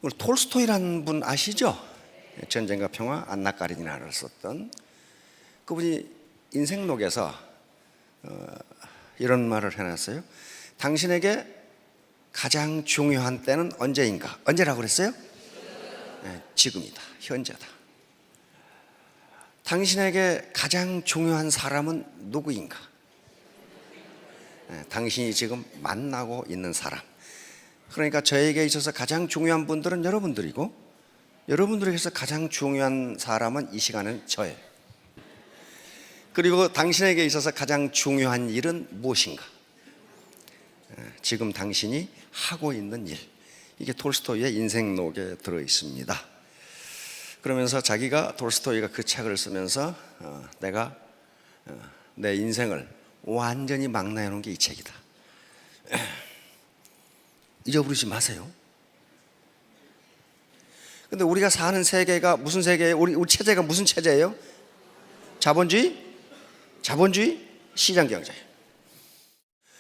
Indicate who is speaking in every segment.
Speaker 1: 우리 톨스토이라는 분 아시죠? 전쟁과 평화, 안나 까리니나를 썼던 그분이 인생록에서 이런 말을 해놨어요. 당신에게 가장 중요한 때는 언제인가? 언제라고 그랬어요? 네, 지금이다. 현재다. 당신에게 가장 중요한 사람은 누구인가? 네, 당신이 지금 만나고 있는 사람. 그러니까 저에게 있어서 가장 중요한 분들은 여러분들이고, 여러분들에게서 가장 중요한 사람은 이 시간은 저예요. 그리고 당신에게 있어서 가장 중요한 일은 무엇인가? 지금 당신이 하고 있는 일. 이게 톨스토이의 인생록에 들어 있습니다. 그러면서 자기가, 톨스토이가 그 책을 쓰면서 내가 내 인생을 완전히 망라해 놓은 게 이 책이다. 잊어버리지 마세요. 근데 우리가 사는 세계가 무슨 세계예요? 우리 체제가 무슨 체제예요? 자본주의, 시장경제.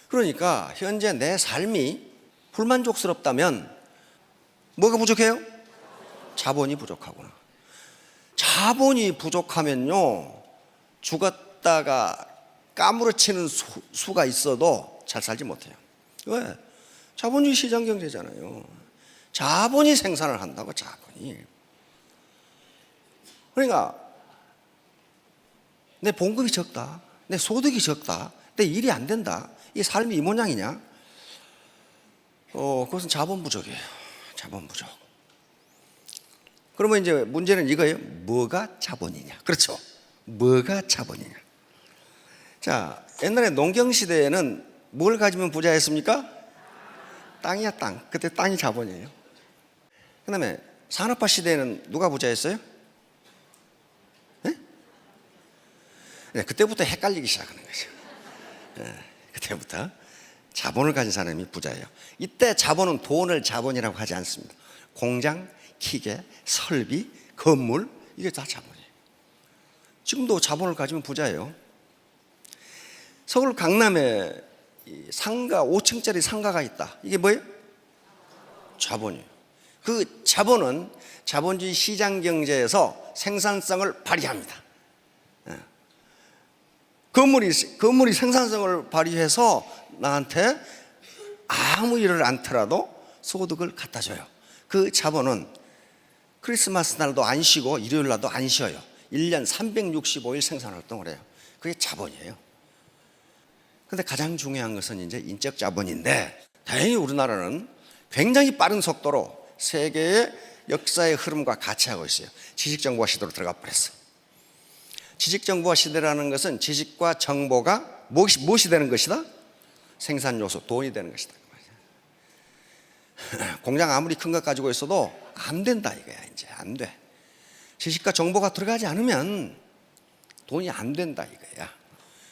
Speaker 1: 그러니까 현재 내 삶이 불만족스럽다면 뭐가 부족해요? 자본이 부족하구나. 자본이 부족하면요, 죽었다가 까무러치는 수가 있어도 잘 살지 못해요. 왜? 자본주의 시장경제잖아요. 자본이 생산을 한다고, 자본이. 그러니까 내 봉급이 적다, 내 소득이 적다, 내 일이 안 된다, 이 삶이 이 모양이냐? 그것은 자본 부족이에요. 자본 부족. 그러면 이제 문제는 이거예요. 뭐가 자본이냐? 그렇죠. 뭐가 자본이냐? 자, 옛날에 농경시대에는 뭘 가지면 부자였습니까? 땅이야, 땅. 그때 땅이 자본이에요. 그 다음에 산업화 시대에는 누가 부자였어요? 네, 그때부터 헷갈리기 시작하는 거죠. 네, 그때부터 자본을 가진 사람이 부자예요. 이때 자본은 돈을 자본이라고 하지 않습니다. 공장, 기계, 설비, 건물, 이게 다 자본이에요. 지금도 자본을 가지면 부자예요. 서울 강남에 상가, 5층짜리 상가가 있다. 이게 뭐예요? 자본이에요. 그 자본은 자본주의 시장 경제에서 생산성을 발휘합니다. 건물이 생산성을 발휘해서 나한테 아무 일을 않더라도 소득을 갖다 줘요. 그 자본은 크리스마스 날도 안 쉬고 일요일 날도 안 쉬어요. 1년 365일 생산 활동을 해요. 그게 자본이에요. 근데 가장 중요한 것은 이제 인적 자본인데, 다행히 우리나라는 굉장히 빠른 속도로 세계의 역사의 흐름과 같이 하고 있어요. 지식정보화 시대로 들어가 버렸어요. 지식정보화 시대라는 것은 지식과 정보가 무엇이 되는 것이다? 생산 요소, 돈이 되는 것이다. 공장 아무리 큰 것 가지고 있어도 안 된다 이거야. 이제 안 돼. 지식과 정보가 들어가지 않으면 돈이 안 된다 이거야.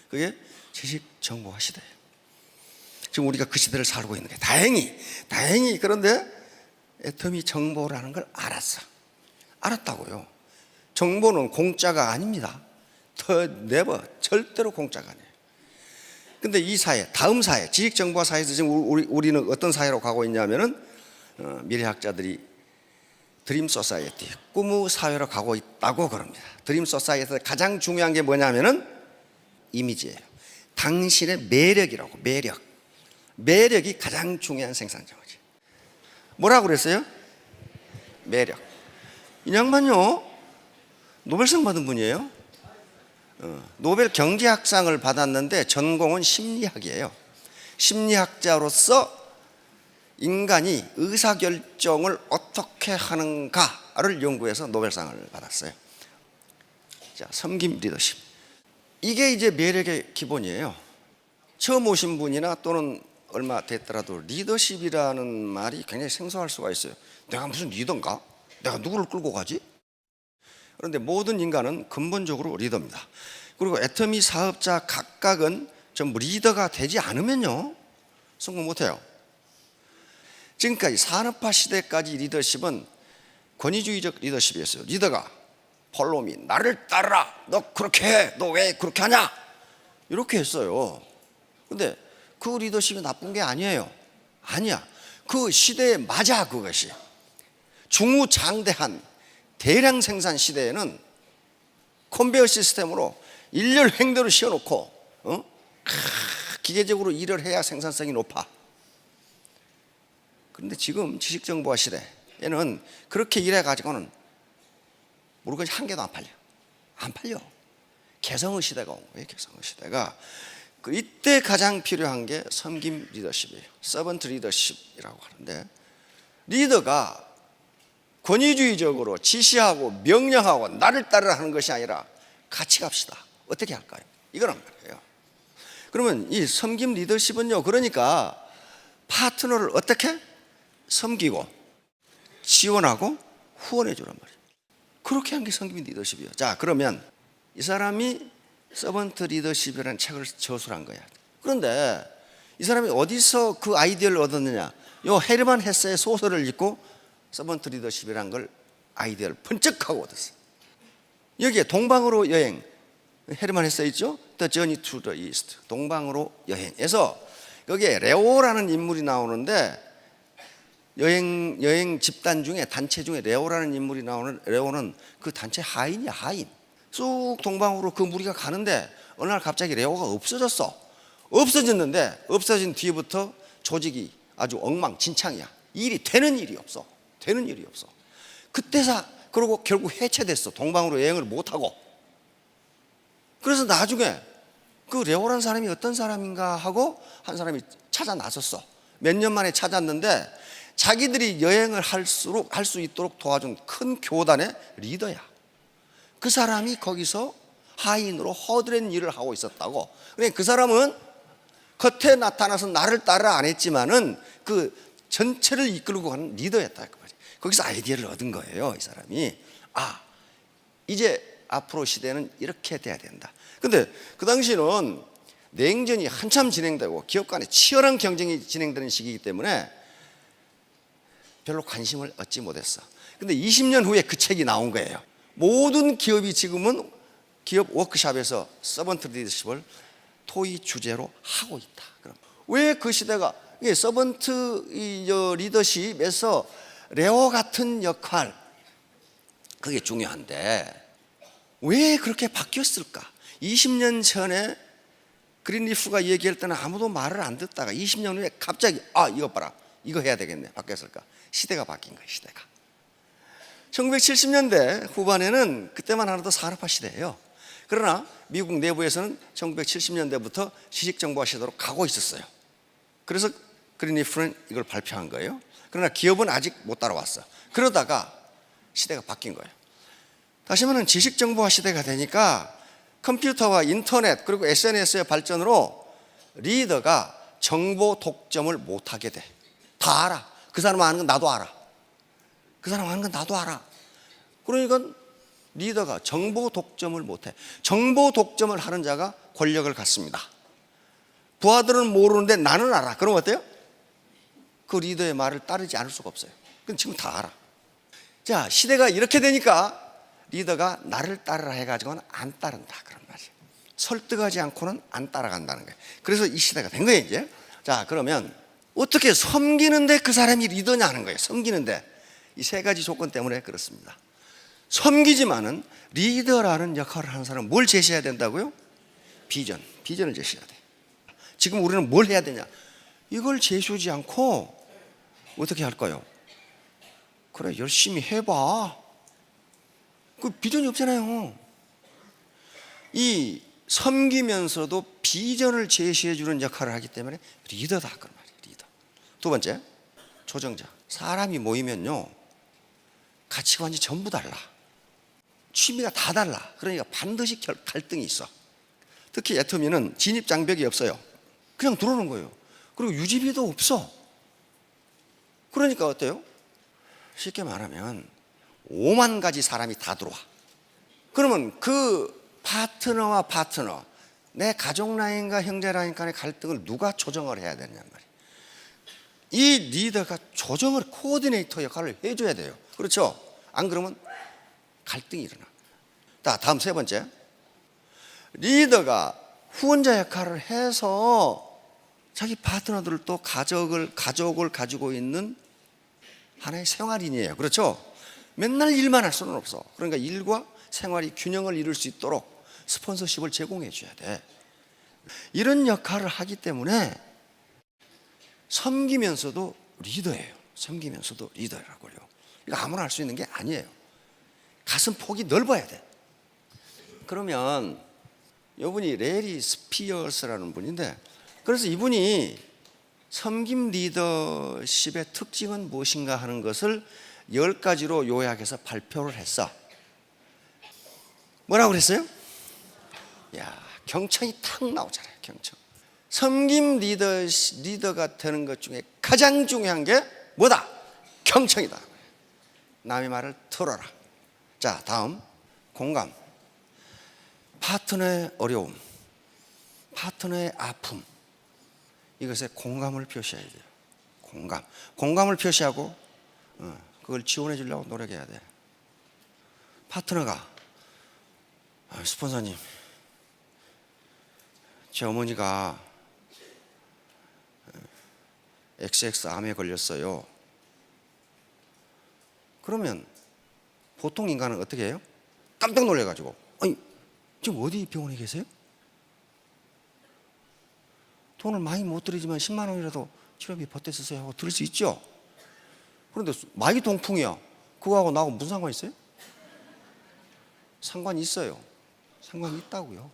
Speaker 1: 그게 지식정보화 시대예요. 지금 우리가 그 시대를 살고 있는 게 다행히 그런데 애터미 정보라는 걸 알았다고요. 정보는 공짜가 아닙니다. 절대로 공짜가 아니에요. 근데 이 사회, 다음 사회, 지식정보화 사회에서 지금 우리는 어떤 사회로 가고 있냐면은 미래학자들이 드림 소사이어티, 꿈의 사회로 가고 있다고 그럽니다. 드림 소사이어티에서 가장 중요한 게 뭐냐면은 이미지예요. 당신의 매력이라고. 매력이 가장 중요한 생산자원이에요. 뭐라고 그랬어요? 매력. 이 양반요, 노벨상 받은 분이에요. 노벨 경제학상을 받았는데 전공은 심리학이에요. 심리학자로서 인간이 의사결정을 어떻게 하는가를 연구해서 노벨상을 받았어요. 자, 섬김 리더십. 이게 이제 매력의 기본이에요. 처음 오신 분이나 또는 얼마 됐더라도 리더십이라는 말이 굉장히 생소할 수가 있어요. 내가 무슨 리더인가? 내가 누구를 끌고 가지? 그런데 모든 인간은 근본적으로 리더입니다. 그리고 애터미 사업자 각각은 전부 리더가 되지 않으면요, 성공 못해요. 지금까지 산업화 시대까지 리더십은 권위주의적 리더십이었어요. 리더가 폴로미, 나를 따르라, 너 그렇게 해, 너 왜 그렇게 하냐, 이렇게 했어요. 근데 그 리더십이 나쁜 게 아니에요. 아니야. 그 시대에 맞아. 그것이 중후장대한 대량 생산 시대에는 컨베이어 시스템으로 일렬 횡대로 씌워놓고 기계적으로 일을 해야 생산성이 높아. 그런데 지금 지식정보화 시대에는 그렇게 일해가지고는 물건이 한 개도 안 팔려. 안 팔려. 개성의 시대가 온 거예요. 개성의 시대가. 이때 가장 필요한 게 섬김 리더십이에요. 서번트 리더십이라고 하는데, 리더가 권위주의적으로 지시하고 명령하고 나를 따르라 하는 것이 아니라 같이 갑시다. 어떻게 할까요? 이거란 말이에요. 그러면 이 섬김 리더십은요, 그러니까 파트너를 어떻게 섬기고 지원하고 후원해 주란 말이에요. 그렇게 한 게 섬김 리더십이에요. 자, 그러면 이 사람이 서번트 리더십이라는 책을 저술을 한 거야. 그런데 이 사람이 어디서 그 아이디어를 얻었느냐? 요 헤르만 헤세의 소설을 읽고 서번트 리더십이라는 걸 아이디어를 번쩍하고 얻었어요. 여기에 동방으로 여행, 헤르만 헤세 있죠? The Journey to the East, 동방으로 여행에서 여기에 레오라는 인물이 나오는데, 여행 집단 중에, 단체 중에 레오라는 인물이 나오는, 레오는 그 단체 하인이야, 하인. 쑥 동방으로 그 무리가 가는데 어느 날 갑자기 레오가 없어졌어. 없어졌는데 없어진 뒤부터 조직이 아주 엉망진창이야. 일이 되는 일이 없어. 되는 일이 없어. 그때서 그러고 결국 해체됐어. 동방으로 여행을 못하고. 그래서 나중에 그 레오라는 사람이 어떤 사람인가 하고 한 사람이 찾아 나섰어. 몇 년 만에 찾았는데 자기들이 여행을 할 수 있도록 도와준 큰 교단의 리더야. 그 사람이 거기서 하인으로 허드렛 일을 하고 있었다고. 그러니까 그 사람은 겉에 나타나서 나를 따라 안 했지만은 그 전체를 이끌고 가는 리더였다. 거기서 아이디어를 얻은 거예요, 이 사람이. 이제 앞으로 시대는 이렇게 돼야 된다. 근데 그 당시는 냉전이 한참 진행되고 기업 간에 치열한 경쟁이 진행되는 시기이기 때문에 별로 관심을 얻지 못했어. 근데 20년 후에 그 책이 나온 거예요. 모든 기업이 지금은 기업 워크숍에서 서번트 리더십을 토의 주제로 하고 있다. 그럼 왜 그 시대가 서번트 리더십에서 레오 같은 역할, 그게 중요한데 왜 그렇게 바뀌었을까? 20년 전에 그린리프가 얘기할 때는 아무도 말을 안 듣다가 20년 후에 갑자기 이거 봐라, 이거 해야 되겠네, 바뀌었을까? 시대가 바뀐 거예요. 시대가 1970년대 후반에는 그때만 하나도 산업화 시대예요. 그러나 미국 내부에서는 1970년대부터 지식정보화 시대로 가고 있었어요. 그래서 그린리프는 이걸 발표한 거예요. 그러나 기업은 아직 못 따라왔어. 그러다가 시대가 바뀐 거예요. 다시 말하면 지식정보화 시대가 되니까 컴퓨터와 인터넷 그리고 SNS의 발전으로 리더가 정보 독점을 못하게 돼. 다 알아. 그 사람 아는 건 나도 알아. 그 사람 아는 건 나도 알아. 그러니까 리더가 정보 독점을 못해. 정보 독점을 하는 자가 권력을 갖습니다. 부하들은 모르는데 나는 알아. 그럼 어때요? 그 리더의 말을 따르지 않을 수가 없어요. 그건 지금 다 알아. 자, 시대가 이렇게 되니까 리더가 나를 따르라 해가지고는 안 따른다, 그런 말이에요. 설득하지 않고는 안 따라간다는 거예요. 그래서 이 시대가 된 거예요, 이제. 자, 그러면 어떻게 섬기는데 그 사람이 리더냐 하는 거예요. 섬기는데 이 세 가지 조건 때문에 그렇습니다. 섬기지만은 리더라는 역할을 하는 사람은 뭘 제시해야 된다고요? 비전을 제시해야 돼. 지금 우리는 뭘 해야 되냐? 이걸 제시하지 않고 어떻게 할까요? 그래, 열심히 해봐. 그 비전이 없잖아요. 이 섬기면서도 비전을 제시해 주는 역할을 하기 때문에 리더다, 그런 말이에요. 리더. 두 번째, 조정자. 사람이 모이면요, 가치관이 전부 달라. 취미가 다 달라. 그러니까 반드시 갈등이 있어. 특히 애터미는 진입 장벽이 없어요. 그냥 들어오는 거예요. 그리고 유지비도 없어. 그러니까 어때요? 쉽게 말하면 5만 가지 사람이 다 들어와. 그러면 그 파트너와 파트너, 내 가족 라인과 형제 라인 간의 갈등을 누가 조정을 해야 되느냐 말이에요. 이 리더가 조정을, 코디네이터 역할을 해줘야 돼요. 그렇죠? 안 그러면 갈등이 일어나. 자, 다음 세 번째, 리더가 후원자 역할을 해서 자기 파트너들을 또 가족을 가지고 있는 하나의 생활인이에요. 그렇죠? 맨날 일만 할 수는 없어. 그러니까 일과 생활이 균형을 이룰 수 있도록 스폰서십을 제공해 줘야 돼. 이런 역할을 하기 때문에 섬기면서도 리더예요. 섬기면서도 리더라고요. 이거 아무나 할 수 있는 게 아니에요. 가슴 폭이 넓어야 돼. 그러면 이분이 레리 스피어스라는 분인데, 그래서 이분이 섬김 리더십의 특징은 무엇인가 하는 것을 10가지로 요약해서 발표를 했어. 뭐라고 그랬어요? 야, 경청이 탁 나오잖아요. 경청. 섬김 리더가 되는 것 중에 가장 중요한 게 뭐다? 경청이다. 남의 말을 들어라. 자, 다음 공감. 파트너의 어려움, 파트너의 아픔, 이것에 공감을 표시해야 돼요. 공감을 표시하고 그걸 지원해 주려고 노력해야 돼. 파트너가 스폰서님, 제 어머니가 XX암에 걸렸어요. 그러면 보통 인간은 어떻게 해요? 깜짝 놀래가지고, 아니 지금 어디 병원에 계세요? 돈을 많이 못 드리지만 10만 원이라도 치료비 보태주세요 하고 들을 수 있죠. 그런데 많이 동풍이야. 그거하고 나하고 무슨 상관이 있어요? 상관이 있어요. 상관이 있다고요.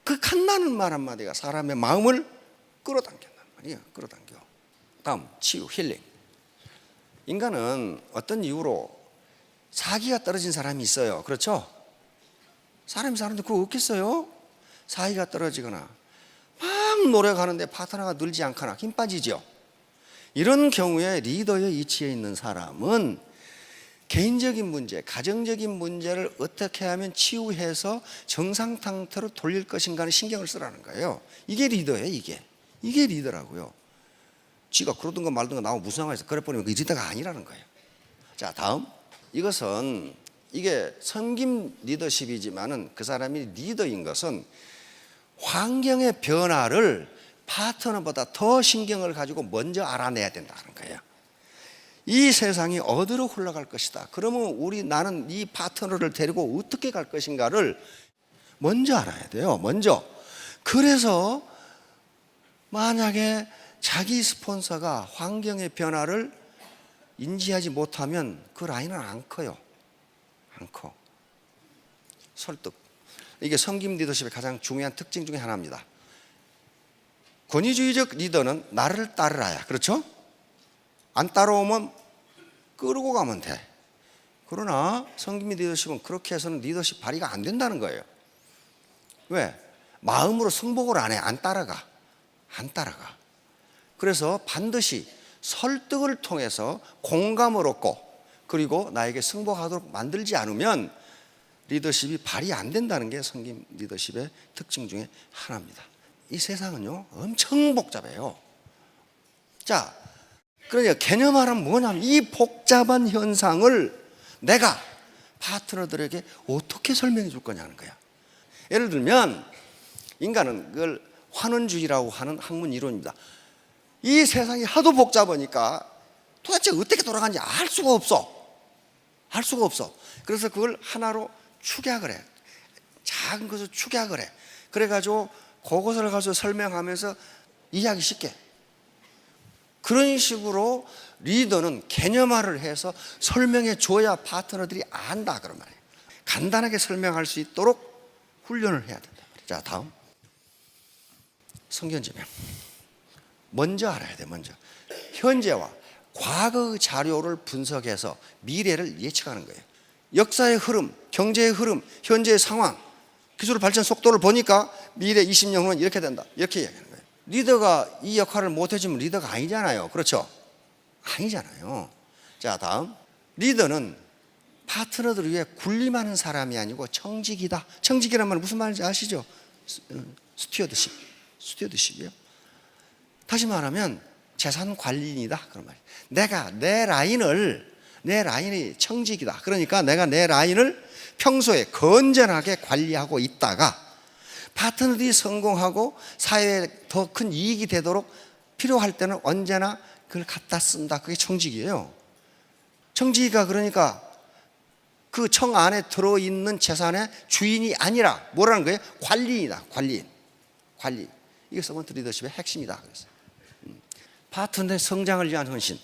Speaker 1: 그 칸나는 말 한마디가 사람의 마음을 끌어당긴단 말이에요. 끌어당겨. 다음 치유, 힐링. 인간은 어떤 이유로 사기가 떨어진 사람이 있어요. 그렇죠? 사람이 사는데 그거 없겠어요? 사이가 떨어지거나 막 노력하는데 파트너가 늘지 않거나 힘 빠지죠. 이런 경우에 리더의 위치에 있는 사람은 개인적인 문제, 가정적인 문제를 어떻게 하면 치유해서 정상 상태로 돌릴 것인가는 신경을 쓰라는 거예요. 이게 리더예요. 이게 리더라고요. 지가 그러든가 말든가 나하고 무슨 상관이 있어. 그래 버리면 그 리더가 아니라는 거예요. 자, 다음. 이것은 이게 섬김 리더십이지만은 그 사람이 리더인 것은 환경의 변화를 파트너보다 더 신경을 가지고 먼저 알아내야 된다는 거예요. 이 세상이 어디로 흘러갈 것이다. 그러면 나는 이 파트너를 데리고 어떻게 갈 것인가를 먼저 알아야 돼요. 먼저. 그래서 만약에 자기 스폰서가 환경의 변화를 인지하지 못하면 그 라인은 안 커요. 안 커. 설득. 이게 섬김 리더십의 가장 중요한 특징 중에 하나입니다. 권위주의적 리더는 나를 따르라야. 그렇죠? 안 따라오면 끌고 가면 돼. 그러나 섬김 리더십은 그렇게 해서는 리더십 발휘가 안 된다는 거예요. 왜? 마음으로 승복을 안 해. 안 따라가. 그래서 반드시 설득을 통해서 공감을 얻고 그리고 나에게 승복하도록 만들지 않으면 리더십이 발휘 안 된다는 게 섬김 리더십의 특징 중에 하나입니다. 이 세상은요 엄청 복잡해요. 자, 그러니까 개념화는 뭐냐면 이 복잡한 현상을 내가 파트너들에게 어떻게 설명해 줄 거냐는 거야. 예를 들면 인간은 그걸 환원주의라고 하는 학문 이론입니다. 이 세상이 하도 복잡하니까 도대체 어떻게 돌아가는지 알 수가 없어. 그래서 그걸 하나로 축약을 해. 작은 것을 축약을 해. 그래가지고 그것을 가서 설명하면서 이해하기 쉽게. 그런 식으로 리더는 개념화를 해서 설명해 줘야 파트너들이 안다 그런 말이에요. 간단하게 설명할 수 있도록 훈련을 해야 된다. 자, 다음 성견지명. 먼저 알아야 돼. 먼저 현재와 과거 자료를 분석해서 미래를 예측하는 거예요. 역사의 흐름, 경제의 흐름, 현재의 상황, 기술 발전 속도를 보니까 미래 20년 후는 이렇게 된다. 이렇게 이야기하는 거예요. 리더가 이 역할을 못 해주면 리더가 아니잖아요. 그렇죠? 아니잖아요. 자, 다음. 리더는 파트너들을 위해 군림하는 사람이 아니고 청직이다. 청직이란 말은 무슨 말인지 아시죠? 스튜어드십이요. 다시 말하면 재산 관리인이다 그런 말이에요. 내가 내 라인이 청직이다. 그러니까 내가 내 라인을 평소에 건전하게 관리하고 있다가 파트너들이 성공하고 사회에 더 큰 이익이 되도록 필요할 때는 언제나 그걸 갖다 쓴다. 그게 청직이에요. 청지기가 그러니까 그 청 안에 들어있는 재산의 주인이 아니라 뭐라는 거예요? 관리인이다. 관리. 이게 서번트 리더십의 핵심이다. 그랬어요. 파트너의 성장을 위한 헌신.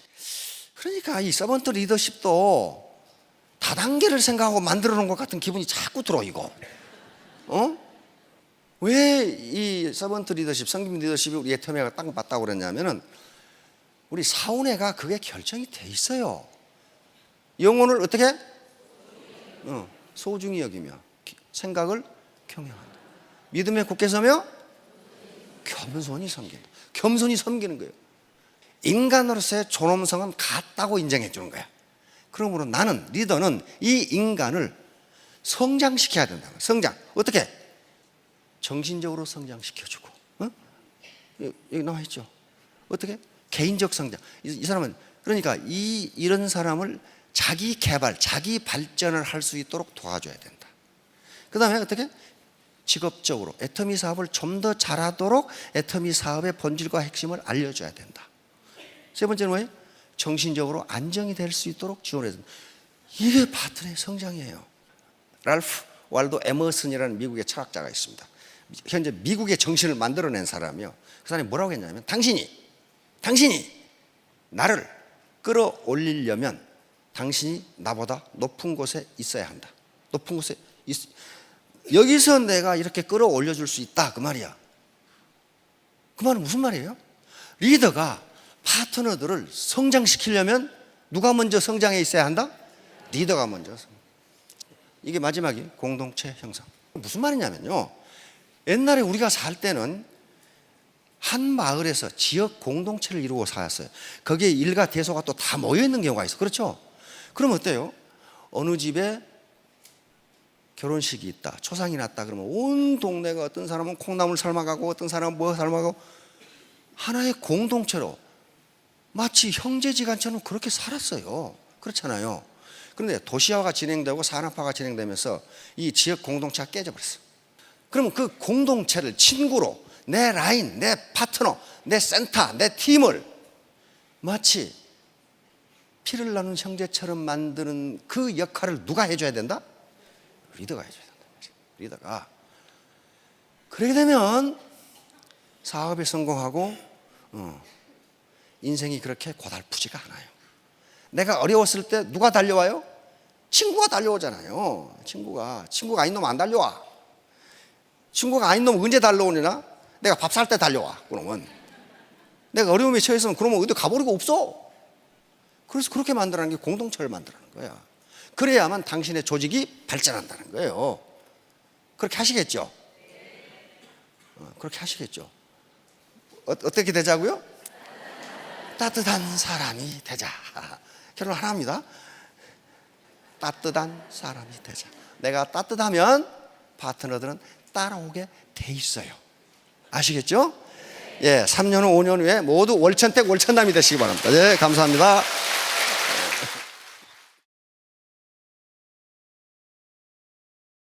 Speaker 1: 그러니까 이 서번트 리더십도 다단계를 생각하고 만들어 놓은 것 같은 기분이 자꾸 들어. 이거 왜 이 서번트 리더십, 성김 리더십이 우리 애터미가 딱 맞다고 그랬냐면은 우리 사운회가 그게 결정이 돼 있어요. 영혼을 어떻게? 소중히 여기며 생각을 경영한다. 믿음에 굳게 서며 겸손히 섬긴다. 겸손히 섬기는 거예요. 인간으로서의 존엄성은 같다고 인정해 주는 거야. 그러므로 나는, 리더는 이 인간을 성장시켜야 된다. 성장. 어떻게? 정신적으로 성장시켜주고, 여기 나와 있죠. 어떻게? 개인적 성장. 이 사람은 그러니까 이런 사람을 자기 개발, 자기 발전을 할 수 있도록 도와줘야 된다. 그 다음에 어떻게? 직업적으로 애터미 사업을 좀 더 잘하도록 애터미 사업의 본질과 핵심을 알려줘야 된다. 세 번째는 뭐예요? 정신적으로 안정이 될 수 있도록 지원해야 된다. 이게 파트너의 성장이에요. 랄프 waldo 에머슨이라는 미국의 철학자가 있습니다. 현재 미국의 정신을 만들어낸 사람이요. 그 사람이 뭐라고 했냐면 당신이 나를 끌어올리려면 당신이 나보다 높은 곳에 있어야 한다. 높은 곳에 여기서 내가 이렇게 끌어올려줄 수 있다. 그 말이야. 그 말은 무슨 말이에요? 리더가 파트너들을 성장시키려면 누가 먼저 성장해 있어야 한다? 리더가 먼저. 이게 마지막이 공동체 형성. 무슨 말이냐면요, 옛날에 우리가 살 때는 한 마을에서 지역 공동체를 이루고 살았어요. 거기에 일가 대소가 또 다 모여있는 경우가 있어. 그렇죠? 그럼 어때요? 어느 집에 결혼식이 있다, 초상이 났다 그러면 온 동네가, 어떤 사람은 콩나물 삶아가고 어떤 사람은 뭐 삶아가고, 하나의 공동체로 마치 형제지간처럼 그렇게 살았어요. 그렇잖아요. 그런데 도시화가 진행되고 산업화가 진행되면서 이 지역 공동체가 깨져버렸어요. 그러면 그 공동체를 친구로, 내 라인, 내 파트너, 내 센터, 내 팀을 마치 피를 나눈 형제처럼 만드는 그 역할을 누가 해줘야 된다? 리더가 해줘야 된다. 리더가. 그렇게 되면 사업에 성공하고 인생이 그렇게 고달프지가 않아요. 내가 어려웠을 때 누가 달려와요? 친구가 달려오잖아요. 친구가 아닌 놈 안 달려와. 친구가 아닌 놈 언제 달려오느냐? 내가 밥 살 때 달려와. 그러면 내가 어려움에 처해서는 그러면 어디 가버리고 없어. 그래서 그렇게 만들라는 게 공동체를 만들라는 거야. 그래야만 당신의 조직이 발전한다는 거예요. 그렇게 하시겠죠? 그렇게 하시겠죠? 어떻게 되자고요? 따뜻한 사람이 되자. 결론 하나입니다. 따뜻한 사람이 되자. 내가 따뜻하면 파트너들은 따라오게 돼 있어요. 아시겠죠? 예, 3년 후, 5년 후에 모두 월천택 월천남이 되시기 바랍니다. 예, 감사합니다.